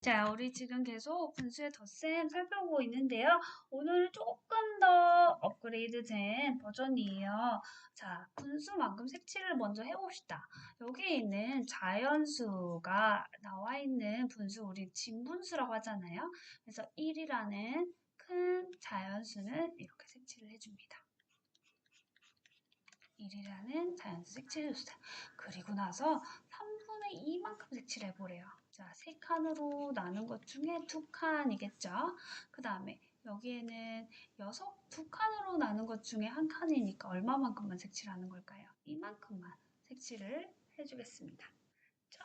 자, 우리 지금 계속 분수의 덧셈 살펴보고 있는데요. 오늘은 조금 더 업그레이드된 버전이에요. 자, 분수만큼 색칠을 먼저 해봅시다. 여기 있는 자연수가 나와 있는 분수, 우리 진분수라고 하잖아요. 그래서 1이라는 큰 자연수는 이렇게 색칠을 해줍니다. 1이라는 자연수 색칠해줬어요. 그리고 나서 3분의 2만큼 색칠해보래요. 자, 3칸으로 나눈 것 중에 2칸이겠죠? 그 다음에 여기에는 2칸으로 나눈 것 중에 1칸이니까 얼마만큼만 색칠하는 걸까요? 이만큼만 색칠을 해주겠습니다. 그쵸?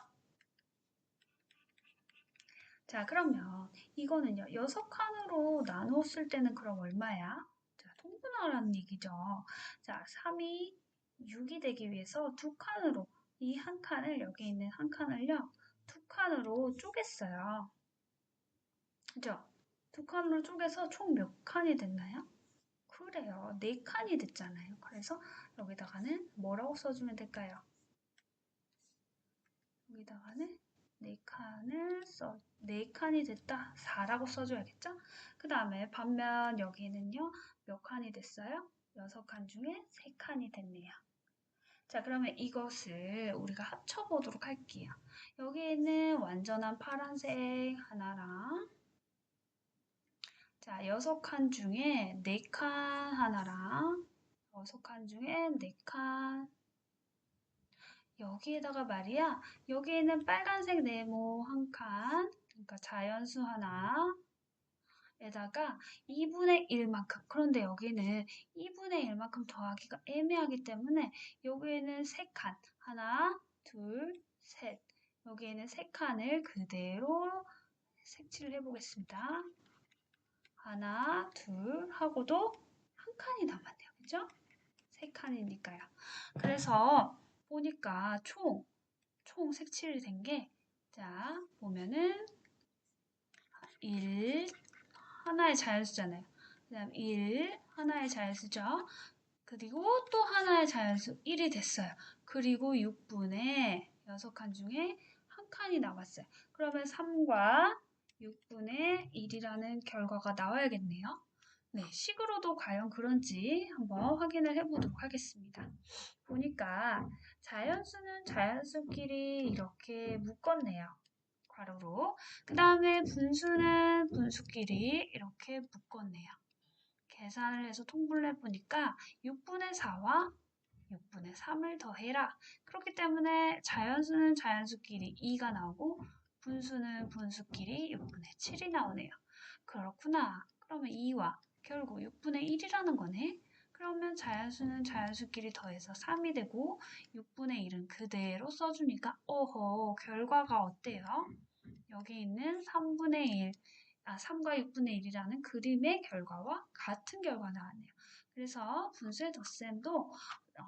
자, 그러면 이거는요. 6칸으로 나누었을 때는 그럼 얼마야? 자, 통분하라는 얘기죠. 자, 3이 6이 되기 위해서 2칸으로 이 한 칸을 여기 있는 한 칸을요. 2칸으로 쪼갰어요. 그죠? 2칸으로 쪼개서 총 몇 칸이 됐나요? 그래요. 4칸이 됐잖아요. 그래서 여기다가는 뭐라고 써주면 될까요? 여기다가는 4칸이 됐다. 4라고 써줘야겠죠? 그 다음에 반면 여기는요, 몇 칸이 됐어요? 6칸 중에 3칸이 됐네요. 자, 그러면 이것을 우리가 합쳐보도록 할게요. 여기에는 완전한 파란색 하나랑, 자, 6칸 중에 4칸 하나랑, 6칸 중에 4칸, 여기에다가 말이야, 여기에는 빨간색 네모 한 칸, 그러니까 자연수 하나에다가 2분의 1만큼, 그런데 여기는 2분의 1만큼 더하기가 애매하기 때문에 여기에는 3칸, 하나, 둘, 셋, 여기에는 3칸을 그대로 색칠을 해보겠습니다. 하나, 둘 하고도 한 칸이 남았네요. 그죠? 3칸이니까요. 그래서 보니까 총 색칠이 된 게, 자, 보면은 1, 하나의 자연수잖아요. 그 다음 1, 하나의 자연수죠. 그리고 또 하나의 자연수 1이 됐어요. 그리고 6분의 6칸 중에 한 칸이 남았어요. 그러면 3과 6분의 1이라는 결과가 나와야겠네요. 네, 식으로도 과연 그런지 한번 확인을 해보도록 하겠습니다. 보니까 자연수는 자연수끼리 이렇게 묶었네요. 괄호로. 그 다음에 분수는 분수끼리 이렇게 묶었네요. 계산을 해서 통분을 해보니까 6분의 4와 6분의 3을 더해라. 그렇기 때문에 자연수는 자연수끼리 2가 나오고 분수는 분수끼리 6분의 7이 나오네요. 그렇구나. 그러면 2와 결국 6분의 1이라는 거네. 그러면 자연수는 자연수끼리 더해서 3이 되고 6분의 1은 그대로 써주니까 오호 결과가 어때요? 여기 있는 3과 6분의 1이라는 그림의 결과와 같은 결과 나왔네요. 그래서 분수의 덧셈도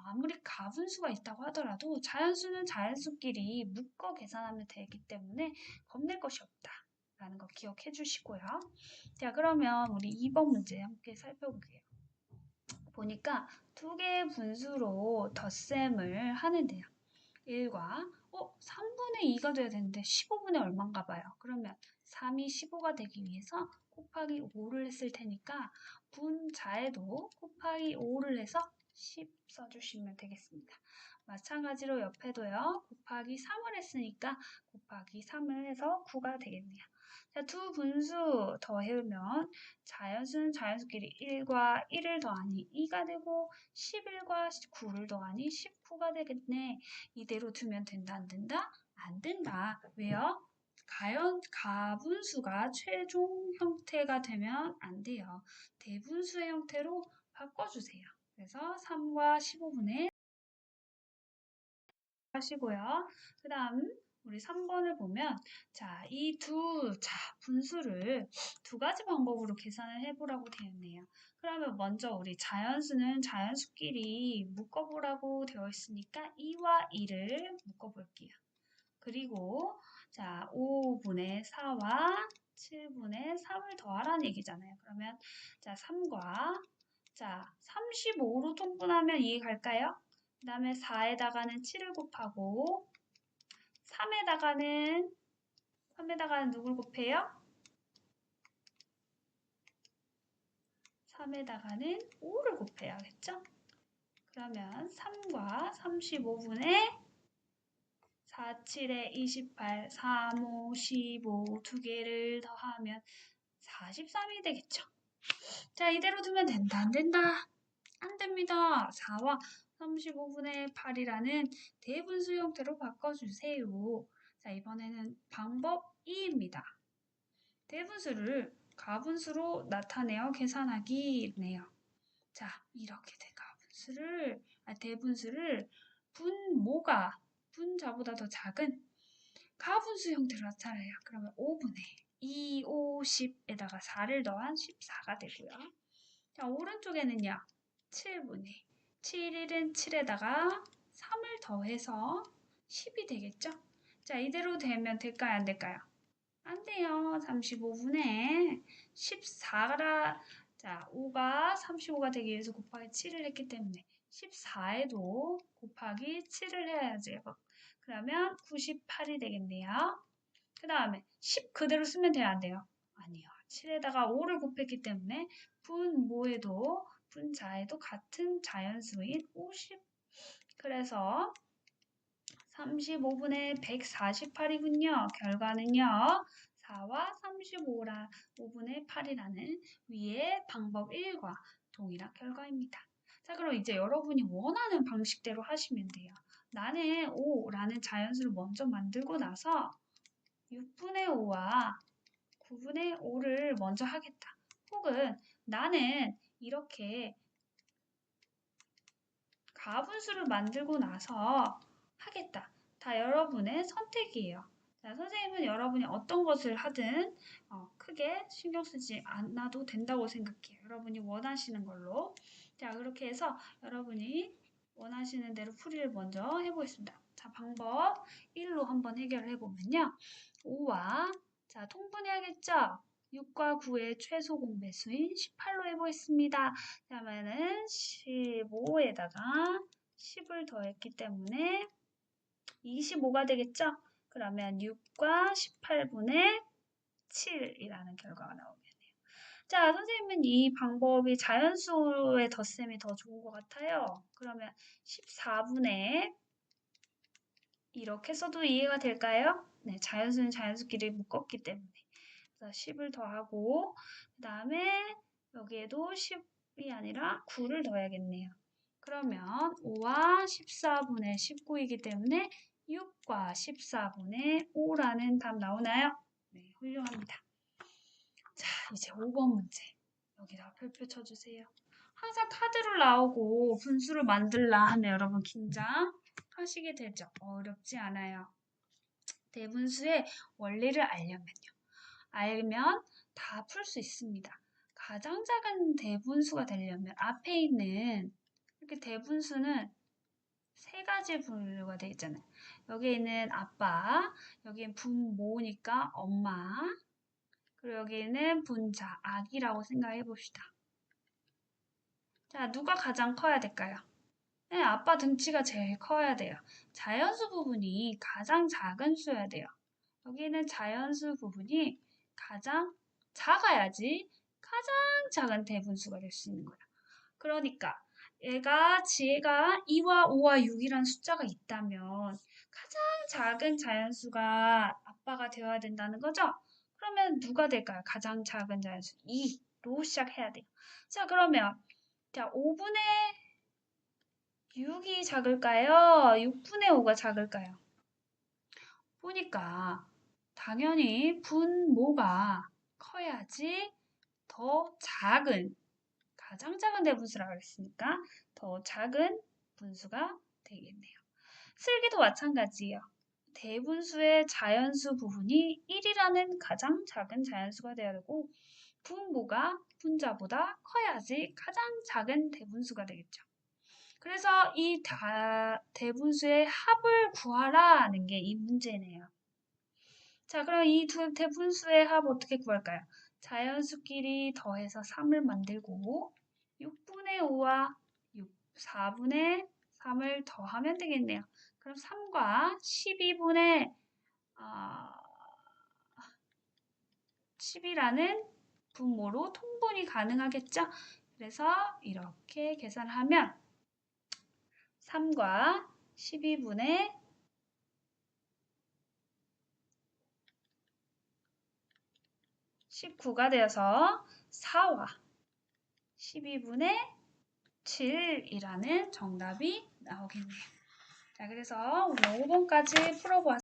아무리 가분수가 있다고 하더라도 자연수는 자연수끼리 묶어 계산하면 되기 때문에 겁낼 것이 없다. 라는 거 기억해 주시고요. 자, 그러면 우리 2번 문제 함께 살펴볼게요. 보니까 두 개의 분수로 덧셈을 하는데요. 1과 3분의 2가 돼야 되는데 15분의 얼마인가 봐요. 그러면 3이 15가 되기 위해서 곱하기 5를 했을 테니까 분자에도 곱하기 5를 해서 10 써주시면 되겠습니다. 마찬가지로 옆에도요. 곱하기 3을 했으니까 곱하기 3을 해서 9가 되겠네요. 자, 두 분수 더해면 자연수는 자연수끼리 1과 1을 더하니 2가 되고 11과 9를 더하니 19가 되겠네. 이대로 두면 된다, 안 된다? 안 된다. 왜요? 가분수가 최종 형태가 되면 안 돼요. 대분수의 형태로 바꿔주세요. 그래서 3과 15분의 하시고요. 그 다음 우리 3번을 보면 자, 이 분수를 두 가지 방법으로 계산을 해보라고 되어 있네요. 그러면 먼저 우리 자연수는 자연수끼리 묶어보라고 되어 있으니까 2와 2를 묶어볼게요. 그리고 자 5분의 4와 7분의 3을 더하라는 얘기잖아요. 그러면 자 3과 자 35로 통분하면 이해 갈까요? 그 다음에 4에다가는 7을 곱하고 3에다가는 3에다가 누굴 곱해요? 3에다가는 5를 곱해야겠죠? 그러면 3과 35분의 4, 7에 28, 3, 5, 15 두 개를 더하면 43이 되겠죠. 자, 이대로 두면 된다, 안 된다? 안 됩니다. 4와 35분의 8이라는 대분수 형태로 바꿔주세요. 자, 이번에는 방법 2입니다. 대분수를 가분수로 나타내어 계산하기네요. 자, 이렇게 된 대분수를 분모가 분자보다 더 작은 가분수 형태로 나타내요. 그러면 5분의 2, 5, 10에다가 4를 더한 14가 되고요. 자, 오른쪽에는요. 7분의 7일은 7에다가 3을 더해서 10이 되겠죠? 자, 이대로 되면 될까요? 안 될까요? 안 돼요. 35분의 14가 자, 5가 35가 되기 위해서 곱하기 7을 했기 때문에 14에도 곱하기 7을 해야지. 그러면 98이 되겠네요. 그 다음에 10 그대로 쓰면 돼요? 안 돼요? 아니요. 7에다가 5를 곱했기 때문에 분모에도 분자에도 같은 자연수인 50. 그래서 35분의 148이군요. 결과는요. 4와 35분의 8이라는 위의 방법 1과 동일한 결과입니다. 자, 그럼 이제 여러분이 원하는 방식대로 하시면 돼요. 나는 5라는 자연수를 먼저 만들고 나서 6분의 5와 9분의 5를 먼저 하겠다. 혹은 나는 이렇게 가분수를 만들고 나서 하겠다. 다 여러분의 선택이에요. 자, 선생님은 여러분이 어떤 것을 하든 크게 신경 쓰지 않아도 된다고 생각해요. 여러분이 원하시는 걸로. 자, 그렇게 해서 여러분이 원하시는 대로 풀이를 먼저 해보겠습니다. 자, 방법 1로 한번 해결해 보면요. 5와 자, 통분해야겠죠? 6과 9의 최소 공배수인 18로 해보겠습니다. 그러면은 15에다가 10을 더했기 때문에 25가 되겠죠? 그러면 6과 18분의 7이라는 결과가 나오겠네요. 자, 선생님은 이 방법이 자연수의 덧셈이 더 좋은 것 같아요. 그러면 14분의 이렇게 써도 이해가 될까요? 네, 자연수는 자연수끼리 묶었기 때문에. 그래서 10을 더하고 그 다음에 여기에도 10이 아니라 9를 더해야겠네요. 그러면 5와 14분의 19이기 때문에 6과 14분의 5라는 답 나오나요? 네, 훌륭합니다. 자, 이제 5번 문제. 여기다 별표 쳐주세요. 항상 카드로 나오고 분수를 만들라 하면 여러분 긴장하시게 되죠. 어렵지 않아요. 대분수의 원리를 알면 다 풀 수 있습니다. 가장 작은 대분수가 되려면 앞에 있는 이렇게 대분수는 세 가지 분류가 되어 있잖아요. 여기에는 아빠, 여기는 분모니까 엄마, 그리고 여기는 분자, 아기라고 생각해 봅시다. 자, 누가 가장 커야 될까요? 네, 아빠 등치가 제일 커야 돼요. 자연수 부분이 가장 작은 수여야 돼요. 여기는 자연수 부분이 가장 작아야지 가장 작은 대분수가 될 수 있는 거야. 그러니까 지혜가 2와 5와 6이라는 숫자가 있다면 가장 작은 자연수가 아빠가 되어야 된다는 거죠? 그러면 누가 될까요? 가장 작은 자연수 2로 시작해야 돼요. 자, 그러면 자, 5분의 6이 작을까요? 6분의 5가 작을까요? 보니까 당연히 분모가 커야지 더 작은, 가장 작은 대분수라고 했으니까 더 작은 분수가 되겠네요. 슬기도 마찬가지예요. 대분수의 자연수 부분이 1이라는 가장 작은 자연수가 되어야 되고 분모가 분자보다 커야지 가장 작은 대분수가 되겠죠. 그래서 이 대분수의 합을 구하라는 게 이 문제네요. 자, 그럼 이 두 대분수의 합 어떻게 구할까요? 자연수끼리 더해서 3을 만들고 6분의 5와 4분의 3을 더하면 되겠네요. 그럼 3과 12분의 10이라는 분모로 통분이 가능하겠죠? 그래서 이렇게 계산하면 3과 12분의 19가 되어서 4와 12분의 7이라는 정답이 나오겠네요. 자, 그래서 오늘 5번까지 풀어보았습니다.